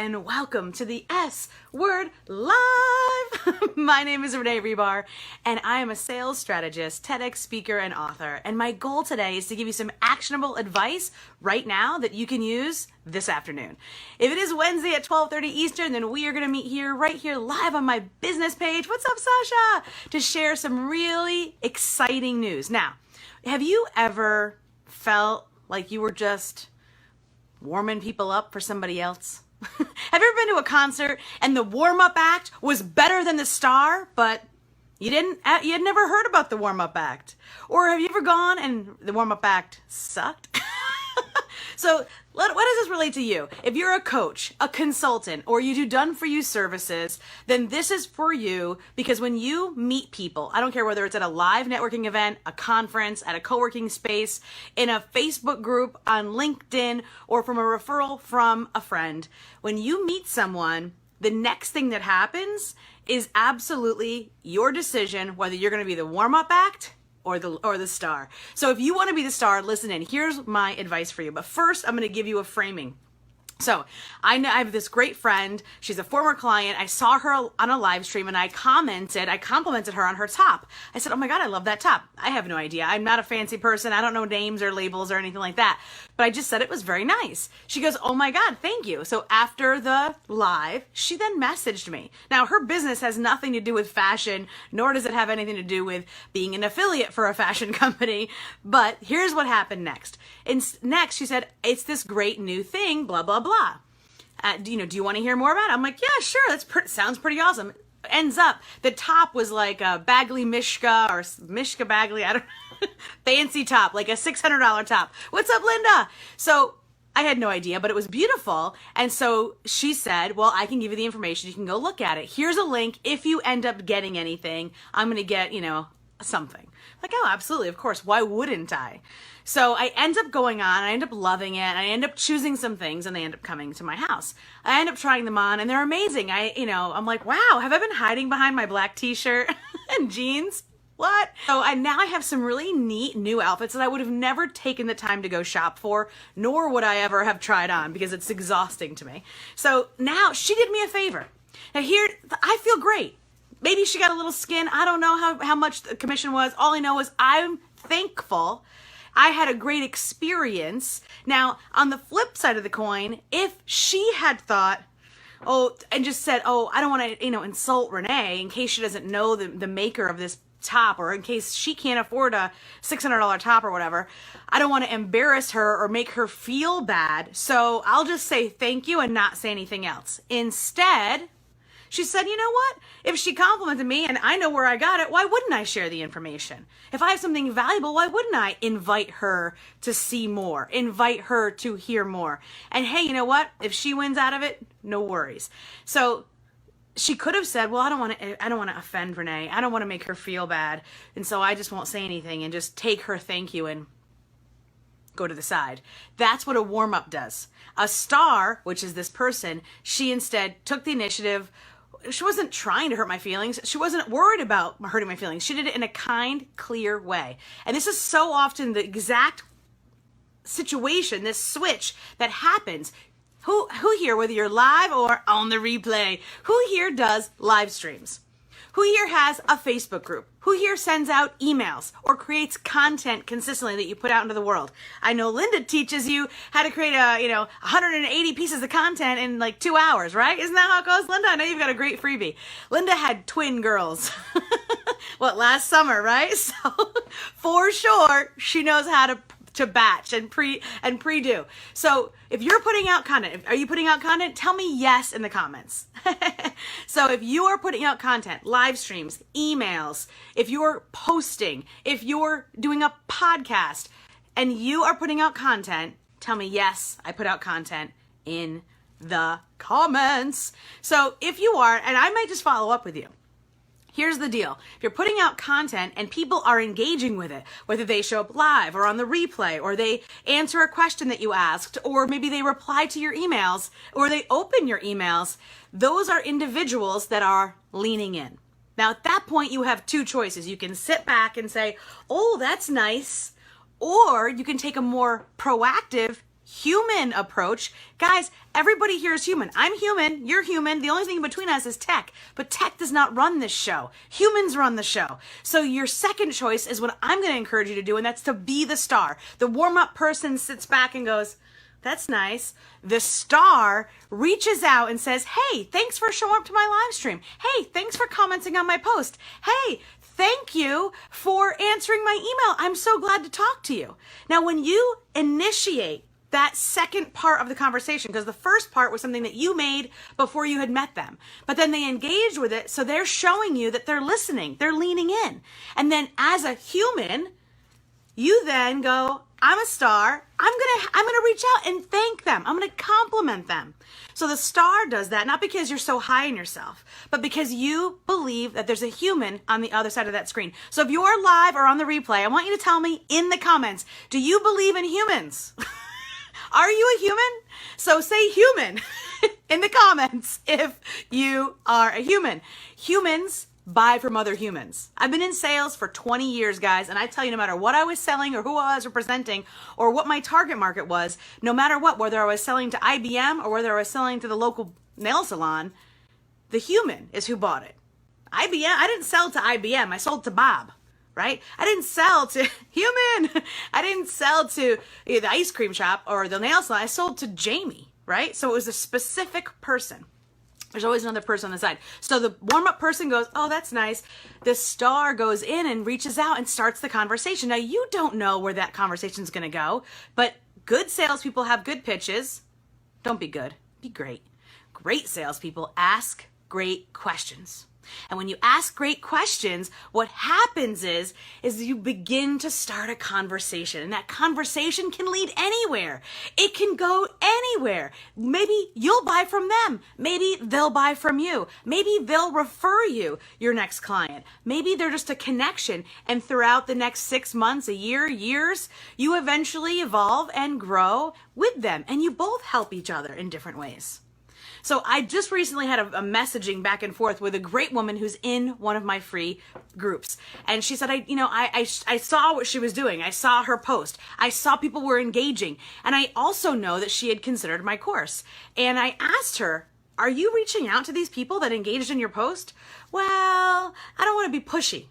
and welcome to the S Word Live. My name is Renee Rebar, and I am a sales strategist, TEDx speaker, and author. And my goal today is to give you some actionable advice right now that you can use this afternoon. If it is Wednesday at 12:30 Eastern, then we are going to meet here, right here, live on my business page. What's up, Sasha? To share some really exciting news. Now, have you ever felt like you were just warming people up for somebody else? Have you ever been to a concert and the warm-up act was better than the star, but you had never heard about the warm-up act? Or have you ever gone and the warm-up act sucked? So what does this relate to you? If you're a coach, a consultant, or you do done-for-you services, then this is for you, because when you meet people, I don't care whether it's at a live networking event, a conference, at a co-working space, in a Facebook group, on LinkedIn, or from a referral from a friend, when you meet someone, the next thing that happens is absolutely your decision whether you're going to be the warm-up act or the star. So if you want to be the star, listen in. Here's my advice for you. But first, I'm going to give you a framing. So I have this great friend. She's a former client. I saw her on a live stream and I complimented her on her top. I said, "Oh my God, I love that top." I have no idea. I'm not a fancy person. I don't know names or labels or anything like that. But I just said it was very nice. She goes, "Oh my God, thank you." So after the live, she then messaged me. Now, her business has nothing to do with fashion, nor does it have anything to do with being an affiliate for a fashion company. But here's what happened next. Next, she said, "It's this great new thing, blah, blah, blah. Do you want to hear more about it?" I'm like, "Yeah, sure. Sounds pretty awesome." Ends up, the top was like a Bagley Mishka or Mishka Bagley, I don't know, fancy top, like a $600 top. "What's up, Linda?" So I had no idea, but it was beautiful. And so she said, "Well, I can give you the information. You can go look at it. Here's a link. If you end up getting anything, I'm going to get, something." Like, "Oh, absolutely. Of course. Why wouldn't I?" So I end up going on, I end up loving it, and I end up choosing some things, and they end up coming to my house. I end up trying them on, and they're amazing. I'm like, wow, have I been hiding behind my black t-shirt and jeans? What? So now I have some really neat new outfits that I would have never taken the time to go shop for, nor would I ever have tried on, because it's exhausting to me. So now she did me a favor. Now here, I feel great. Maybe she got a little skin. I don't know how much the commission was. All I know is I'm thankful. I had a great experience. Now, on the flip side of the coin, if she had thought, and just said, I don't want to, insult Renee in case she doesn't know the maker of this top, or in case she can't afford a $600 top or whatever, I don't want to embarrass her or make her feel bad. So I'll just say thank you and not say anything else. Instead, she said, "You know what? If she complimented me and I know where I got it, why wouldn't I share the information? If I have something valuable, why wouldn't I invite her to see more, invite her to hear more? And hey, you know what? If she wins out of it, no worries." So she could have said, "Well, I don't want to offend Renee. I don't want to make her feel bad. And so I just won't say anything and just take her thank you and go to the side." That's what a warm-up does. A star, which is this person, she instead took the initiative. She wasn't trying to hurt my feelings. She wasn't worried about hurting my feelings. She did it in a kind, clear way. And this is so often the exact situation, this switch that happens. Who here, whether you're live or on the replay, who here does live streams? Who here has a Facebook group? Who here sends out emails or creates content consistently that you put out into the world? I know Linda teaches you how to create 180 pieces of content in like 2 hours, right? Isn't that how it goes, Linda? I know you've got a great freebie. Linda had twin girls, last summer, right? So for sure, she knows how to batch and pre-do. So if you're putting out content, are you putting out content? Tell me yes in the comments. So if you are putting out content, live streams, emails, if you're posting, if you're doing a podcast and you are putting out content, tell me yes, I put out content in the comments. So if you are, and I might just follow up with you. Here's the deal. If you're putting out content and people are engaging with it, whether they show up live or on the replay, or they answer a question that you asked, or maybe they reply to your emails, or they open your emails, those are individuals that are leaning in. Now, at that point, you have two choices. You can sit back and say, "Oh, that's nice," or you can take a more proactive, human approach. Guys, everybody here is human. I'm human, you're human. The only thing between us is tech, but tech does not run this show. Humans run the show. So your second choice is what I'm going to encourage you to do, and that's to be the star. The warm-up person sits back and goes, that's nice. The star reaches out and says, hey, thanks for showing up to my live stream. Hey, thanks for commenting on my post. Hey, thank you for answering my email. I'm so glad to talk to you. Now, when you initiate that second part of the conversation, because the first part was something that you made before you had met them, but then they engaged with it, so they're showing you that they're listening, they're leaning in. And then as a human, you then go, I'm a star, I'm gonna reach out and thank them. I'm gonna compliment them. So the star does that, not because you're so high in yourself, but because you believe that there's a human on the other side of that screen. So if you're live or on the replay, I want you to tell me in the comments, do you believe in humans? Are you a human? So say human in the comments if you are a human. Humans buy from other humans. I've been in sales for 20 years, guys, and I tell you, no matter what I was selling or who I was representing or what my target market was, no matter what, whether I was selling to IBM or whether I was selling to the local nail salon, the human is who bought it. IBM, I didn't sell to IBM, I sold to Bob. Right? I didn't sell to human. I didn't sell to the ice cream shop or the nail salon. I sold to Jamie, right? So it was a specific person. There's always another person on the side. So the warm-up person goes, oh, that's nice. The star goes in and reaches out and starts the conversation. Now, you don't know where that conversation is going to go, but good salespeople have good pitches. Don't be good. Be great. Great salespeople ask great questions. And when you ask great questions, what happens is you begin to start a conversation, and that conversation can lead anywhere. It can go anywhere. Maybe you'll buy from them. Maybe they'll buy from you. Maybe they'll refer you your next client. Maybe they're just a connection, and throughout the next 6 months, a year, years, you eventually evolve and grow with them, and you both help each other in different ways. So I just recently had a messaging back and forth with a great woman who's in one of my free groups. And she said, I saw what she was doing. I saw her post. I saw people were engaging. And I also know that she had considered my course. And I asked her, are you reaching out to these people that engaged in your post? Well, I don't want to be pushy.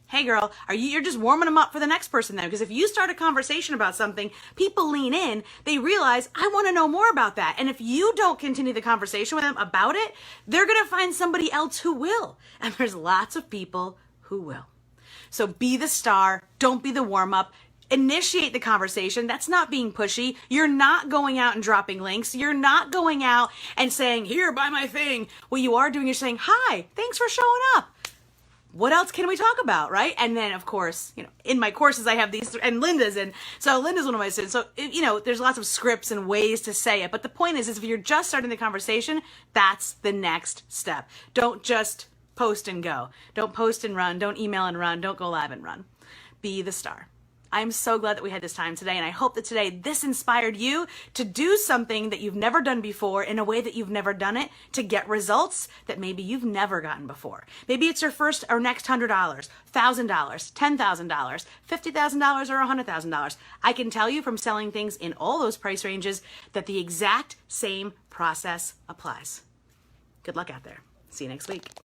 Hey girl, you're just warming them up for the next person then, because if you start a conversation about something, people lean in, they realize, I want to know more about that. And if you don't continue the conversation with them about it, they're going to find somebody else who will. And there's lots of people who will. So be the star, don't be the warm up. Initiate the conversation. That's not being pushy. You're not going out and dropping links. You're not going out and saying, here, buy my thing. What you are doing is saying, hi, thanks for showing up. What else can we talk about, right? And then, of course, in my courses, I have these, and Linda's, and so Linda's one of my students. So, there's lots of scripts and ways to say it. But the point is if you're just starting the conversation, that's the next step. Don't just post and go. Don't post and run. Don't email and run. Don't go live and run. Be the star. I'm so glad that we had this time today, and I hope that today this inspired you to do something that you've never done before in a way that you've never done it to get results that maybe you've never gotten before. Maybe it's your first or next $100, $1,000, $10,000, $50,000, or $100,000. I can tell you from selling things in all those price ranges that the exact same process applies. Good luck out there. See you next week.